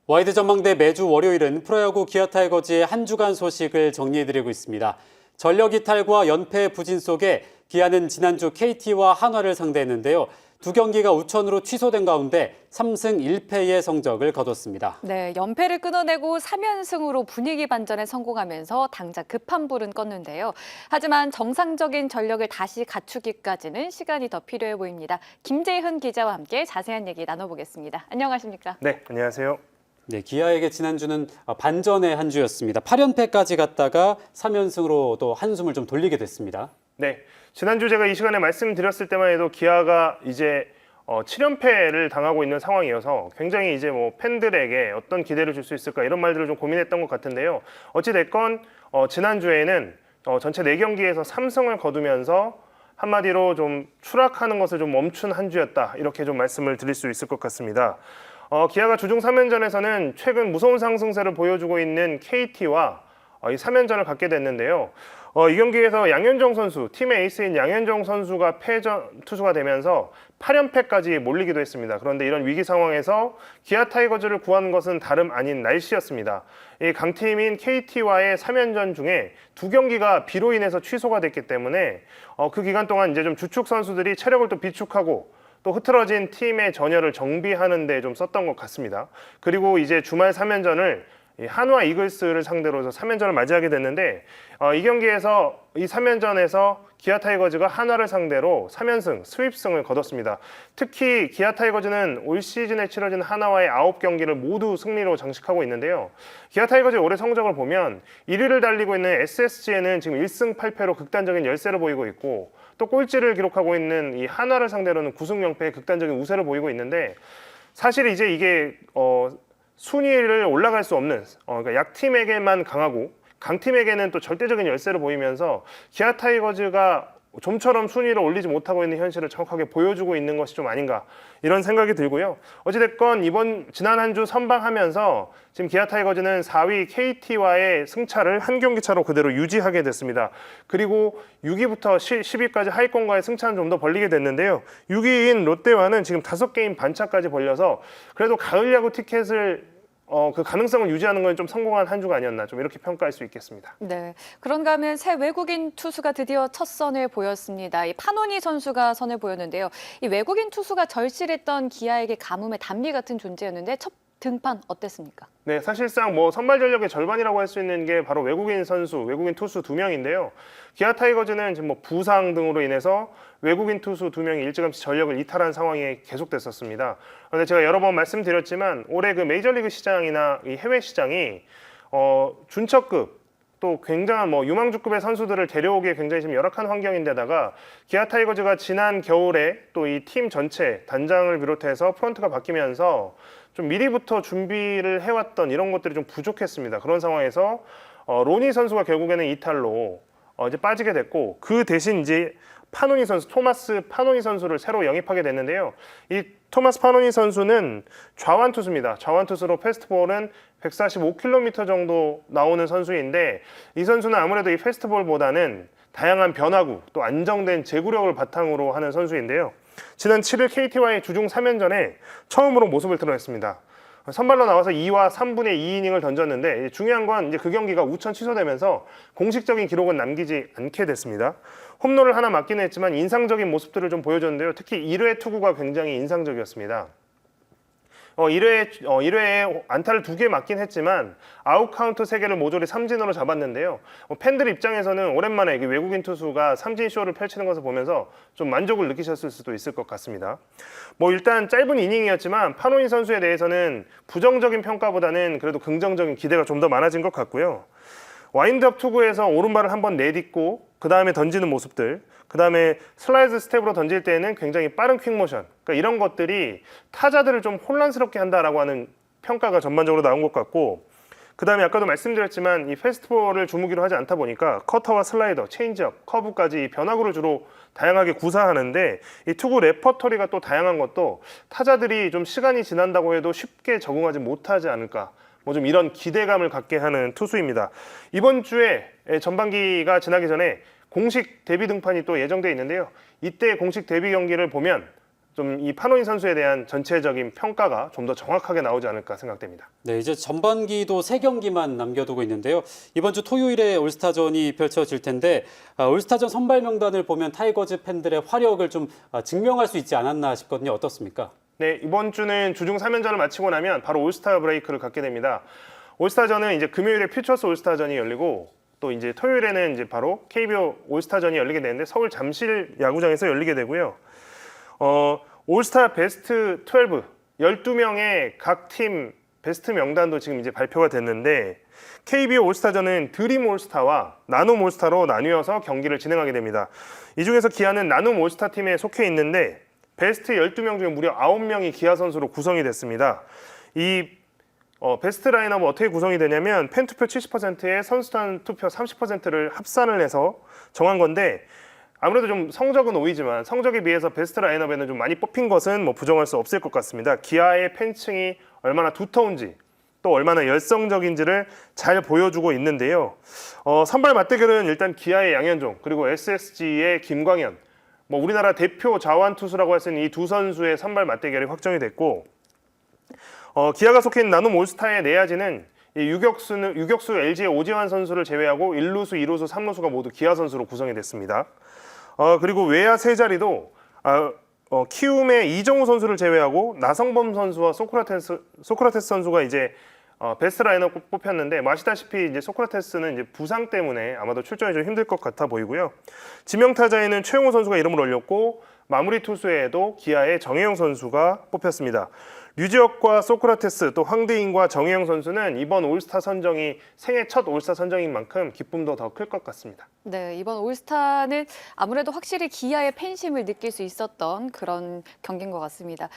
와이드 전망대 매주 월요일은 프로야구 기아 타이거즈의 한 주간 소식을 정리해드리고 있습니다. 전력 이탈과 연패 부진 속에 기아는 지난주 KT와 한화를 상대했는데요. 두 경기가 우천으로 취소된 가운데 3승 1패의 성적을 거뒀습니다. 네, 연패를 끊어내고 3연승으로 분위기 반전에 성공하면서 당장 급한 불은 껐는데요. 하지만 정상적인 전력을 다시 갖추기까지는 시간이 더 필요해 보입니다. 김재훈 기자와 함께 자세한 얘기 나눠보겠습니다. 안녕하십니까? 네, 안녕하세요. 네, 기아에게 지난주는 반전의 한 주였습니다. 8연패까지 갔다가 3연승으로 또 한숨을 좀 돌리게 됐습니다. 네, 지난주 제가 이 시간에 말씀드렸을 때만 해도 기아가 이제 7연패를 당하고 있는 상황이어서 굉장히 이제 뭐 팬들에게 어떤 기대를 줄 수 있을까 이런 말들을 좀 고민했던 것 같은데요. 어찌됐건 지난주에는 전체 4경기에서 3승을 거두면서 한마디로 좀 추락하는 것을 좀 멈춘 한 주였다 이렇게 좀 말씀을 드릴 수 있을 것 같습니다. 기아가 주중 3연전에서는 최근 무서운 상승세를 보여주고 있는 KT와 이 3연전을 갖게 됐는데요. 이 경기에서 양현종 선수, 팀의 에이스인 양현종 선수가 패전 투수가 되면서 8연패까지 몰리기도 했습니다. 그런데 이런 위기 상황에서 기아 타이거즈를 구한 것은 다름 아닌 날씨였습니다. 이 강팀인 KT와의 3연전 중에 2경기가 비로 인해서 취소가 됐기 때문에 그 기간 동안 이제 좀 주축 선수들이 체력을 또 비축하고 또 흐트러진 팀의 전열을 정비하는 데 좀 썼던 것 같습니다. 그리고 이제 주말 3연전을 한화 이글스를 상대로 해서 3연전을 맞이하게 됐는데 이 경기에서 이 3연전에서 기아 타이거즈가 한화를 상대로 3연승, 스윕승을 거뒀습니다. 특히 기아 타이거즈는 올 시즌에 치러진 한화와의 9경기를 모두 승리로 장식하고 있는데요. 기아 타이거즈의 올해 성적을 보면 1위를 달리고 있는 SSG에는 지금 1승 8패로 극단적인 열세를 보이고 있고 또 꼴찌를 기록하고 있는 이 한화를 상대로는 9승 0패의 극단적인 우세를 보이고 있는데 사실 이제 이게 순위를 올라갈 수 없는 그러니까 약팀에게만 강하고 강팀에게는 또 절대적인 열세를 보이면서 기아 타이거즈가 좀처럼 순위를 올리지 못하고 있는 현실을 정확하게 보여주고 있는 것이 좀 아닌가 이런 생각이 들고요. 어찌됐건 지난 한 주 선방하면서 지금 기아 타이거즈는 4위 KT와의 승차를 한 경기 차로 그대로 유지하게 됐습니다. 그리고 6위부터 10위까지 하위권과의 승차는 좀 더 벌리게 됐는데요. 6위인 롯데와는 지금 5게임 반차까지 벌려서 그래도 가을 야구 티켓을 그 가능성을 유지하는 건 좀 성공한 한 주가 아니었나 좀 이렇게 평가할 수 있겠습니다. 네, 그런가 하면 새 외국인 투수가 드디어 첫 선을 보였습니다. 이 파노니 선수가 선을 보였는데요. 이 외국인 투수가 절실했던 기아에게 가뭄의 단비 같은 존재였는데 첫 등판 어땠습니까? 네, 사실상 선발 전력의 절반이라고 할 수 있는 게 바로 외국인 선수, 외국인 투수 2명인데요. 기아 타이거즈는 지금 부상 등으로 인해서 외국인 투수 2명이 일찌감치 전력을 이탈한 상황이 계속됐었습니다. 그런데 제가 여러 번 말씀드렸지만 올해 그 메이저리그 시장이나 이 해외 시장이 준척급 또 굉장한 유망주급의 선수들을 데려오기에 굉장히 지금 열악한 환경인데다가 기아 타이거즈가 지난 겨울에 또 이 팀 전체 단장을 비롯해서 프런트가 바뀌면서 좀 미리부터 준비를 해왔던 이런 것들이 좀 부족했습니다. 그런 상황에서 로니 선수가 결국에는 이탈로 이제 빠지게 됐고 그 대신 이제 파노니 선수, 토마스 파노니 선수를 새로 영입하게 됐는데요. 이 토마스 파노니 선수는 좌완 투수입니다. 좌완 투수로 패스트볼은 145km 정도 나오는 선수인데 이 선수는 아무래도 이 패스트볼보다는 다양한 변화구 또 안정된 제구력을 바탕으로 하는 선수인데요. 지난 7일 KT와의 주중 3연전에 처음으로 모습을 드러냈습니다. 선발로 나와서 2와 3분의 2이닝을 던졌는데 중요한 건 이제 그 경기가 우천 취소되면서 공식적인 기록은 남기지 않게 됐습니다. 홈런을 하나 맞기는 했지만 인상적인 모습들을 좀 보여줬는데요. 특히 1회 투구가 굉장히 인상적이었습니다. 1회에 안타를 2개 맞긴 했지만 아웃 카운트 3개를 모조리 삼진으로 잡았는데요. 팬들 입장에서는 오랜만에 외국인 투수가 삼진 쇼를 펼치는 것을 보면서 좀 만족을 느끼셨을 수도 있을 것 같습니다. 일단 짧은 이닝이었지만 파노니 선수에 대해서는 부정적인 평가보다는 그래도 긍정적인 기대가 좀 더 많아진 것 같고요. 와인드업 투구에서 오른발을 한번 내딛고 그 다음에 던지는 모습들, 그 다음에 슬라이드 스텝으로 던질 때는 굉장히 빠른 퀵모션, 그러니까 이런 것들이 타자들을 좀 혼란스럽게 한다라고 하는 평가가 전반적으로 나온 것 같고, 그 다음에 아까도 말씀드렸지만 이 패스트볼을 주무기로 하지 않다 보니까 커터와 슬라이더, 체인지업, 커브까지 변화구를 주로 다양하게 구사하는데 이 투구 레퍼토리가 또 다양한 것도 타자들이 좀 시간이 지난다고 해도 쉽게 적응하지 못하지 않을까, 좀 이런 기대감을 갖게 하는 투수입니다. 이번 주에 전반기가 지나기 전에 공식 데뷔 등판이 또 예정되어 있는데요. 이때 공식 데뷔 경기를 보면 좀 이 판호인 선수에 대한 전체적인 평가가 좀 더 정확하게 나오지 않을까 생각됩니다. 네, 이제 전반기도 3경기만 남겨두고 있는데요. 이번 주 토요일에 올스타전이 펼쳐질 텐데 올스타전 선발 명단을 보면 타이거즈 팬들의 화력을 좀 증명할 수 있지 않았나 싶거든요. 어떻습니까? 네, 이번 주는 주중 3연전을 마치고 나면 바로 올스타 브레이크를 갖게 됩니다. 올스타전은 이제 금요일에 퓨처스 올스타전이 열리고 또 이제 토요일에는 이제 바로 KBO 올스타전이 열리게 되는데 서울 잠실 야구장에서 열리게 되고요. 올스타 베스트 12, 12명의 각 팀 베스트 명단도 지금 이제 발표가 됐는데 KBO 올스타전은 드림 올스타와 나눔 올스타로 나뉘어서 경기를 진행하게 됩니다. 이 중에서 기아는 나눔 올스타 팀에 속해 있는데 베스트 12명 중에 무려 9명이 기아 선수로 구성이 됐습니다. 이 베스트 라인업은 어떻게 구성이 되냐면 팬투표 70%에 선수단 투표 30%를 합산을 해서 정한 건데 아무래도 좀 성적은 5위지만 성적에 비해서 베스트 라인업에는 좀 많이 뽑힌 것은 뭐 부정할 수 없을 것 같습니다. 기아의 팬층이 얼마나 두터운지 또 얼마나 열성적인지를 잘 보여주고 있는데요. 선발 맞대결은 일단 기아의 양현종 그리고 SSG의 김광현 뭐 우리나라 대표 자완 투수라고 할 수 있는 이 두 선수의 선발 맞대결이 확정이 됐고 기아가 속해 있는 나눔 올스타의 내야지는 유격수 LG의 오지환 선수를 제외하고 1루수, 2루수, 3루수가 모두 기아 선수로 구성이 됐습니다. 그리고 외야 세 자리도 키움의 이정우 선수를 제외하고 나성범 선수와 소크라테스 선수가 이제 베스트 라인업 뽑혔는데 아시다시피 이제 소크라테스는 이제 부상 때문에 아마도 출전이 좀 힘들 것 같아 보이고요. 지명 타자에는 최용호 선수가 이름을 올렸고 마무리 투수에도 기아의 정혜영 선수가 뽑혔습니다. 류지혁과 소크라테스 또 황대인과 정혜영 선수는 이번 올스타 선정이 생애 첫 올스타 선정인 만큼 기쁨도 더 클 것 같습니다. 네, 이번 올스타는 아무래도 확실히 기아의 팬심을 느낄 수 있었던 그런 경기인 것 같습니다.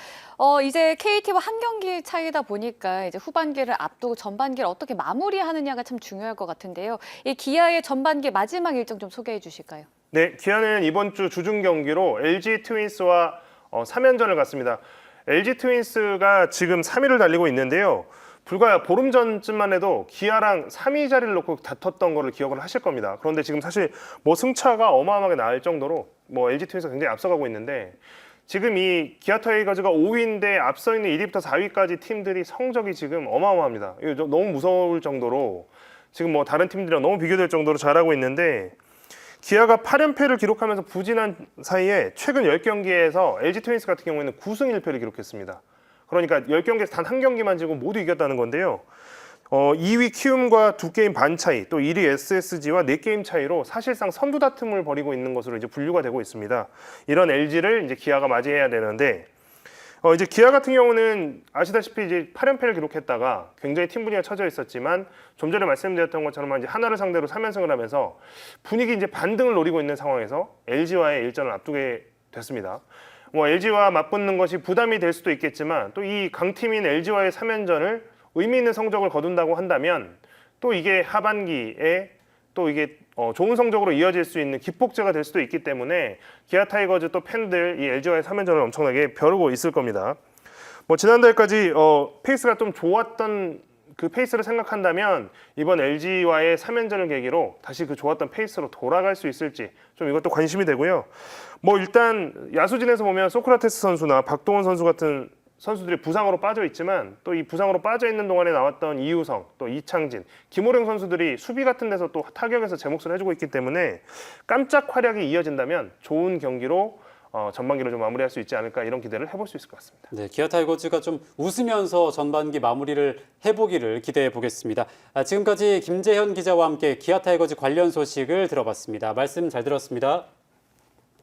이제 KT와 한 경기 차이다 보니까 이제 후반기를 앞두고 전반기를 어떻게 마무리하느냐가 참 중요할 것 같은데요. 이 기아의 전반기 마지막 일정 좀 소개해 주실까요? 네, 기아는 이번 주 주중 경기로 LG 트윈스와 3연전을 갖습니다. LG 트윈스가 지금 3위를 달리고 있는데요. 불과 보름 전쯤만 해도 기아랑 3위 자리를 놓고 다퉜던 거를 기억을 하실 겁니다. 그런데 지금 사실 뭐 승차가 어마어마하게 날 정도로 뭐 LG 트윈스가 굉장히 앞서가고 있는데 지금 이 기아 타이거즈가 5위인데 앞서 있는 1위부터 4위까지 팀들이 성적이 지금 어마어마합니다. 이거 너무 무서울 정도로 지금 뭐 다른 팀들이랑 너무 비교될 정도로 잘하고 있는데 기아가 8연패를 기록하면서 부진한 사이에 최근 10경기에서 LG 트윈스 같은 경우에는 9승 1패를 기록했습니다. 그러니까 10경기에서 단 한 경기만 지고 모두 이겼다는 건데요. 2위 키움과 2게임 반 차이, 또 1위 SSG와 4게임 차이로 사실상 선두 다툼을 벌이고 있는 것으로 이제 분류가 되고 있습니다. 이런 LG를 이제 기아가 맞이해야 되는데 이제 기아 같은 경우는 아시다시피 이제 8연패를 기록했다가 굉장히 팀 분위기가 처져 있었지만 좀 전에 말씀드렸던 것처럼 이제 하나를 상대로 3연승을 하면서 분위기 이제 반등을 노리고 있는 상황에서 LG와의 일전을 앞두게 됐습니다. 뭐 LG와 맞붙는 것이 부담이 될 수도 있겠지만 또 이 강팀인 LG와의 3연전을 의미 있는 성적을 거둔다고 한다면 또 이게 하반기에 또 이게 좋은 성적으로 이어질 수 있는 기폭제가 될 수도 있기 때문에 기아 타이거즈 또 팬들 이 LG와의 3연전을 엄청나게 벼르고 있을 겁니다. 뭐 지난달까지 페이스가 좀 좋았던 그 페이스를 생각한다면 이번 LG와의 3연전을 계기로 다시 그 좋았던 페이스로 돌아갈 수 있을지 좀 이것도 관심이 되고요. 뭐 일단 야수진에서 보면 소크라테스 선수나 박동원 선수 같은 선수들이 부상으로 빠져 있지만 또 이 부상으로 빠져 있는 동안에 나왔던 이우성, 또 이창진, 김호령 선수들이 수비 같은 데서 또 타격에서 제 몫을 해주고 있기 때문에 깜짝 활약이 이어진다면 좋은 경기로 전반기를 좀 마무리할 수 있지 않을까 이런 기대를 해볼 수 있을 것 같습니다. 네, 기아 타이거즈가 좀 웃으면서 전반기 마무리를 해보기를 기대해 보겠습니다. 지금까지 김재현 기자와 함께 기아 타이거즈 관련 소식을 들어봤습니다. 말씀 잘 들었습니다.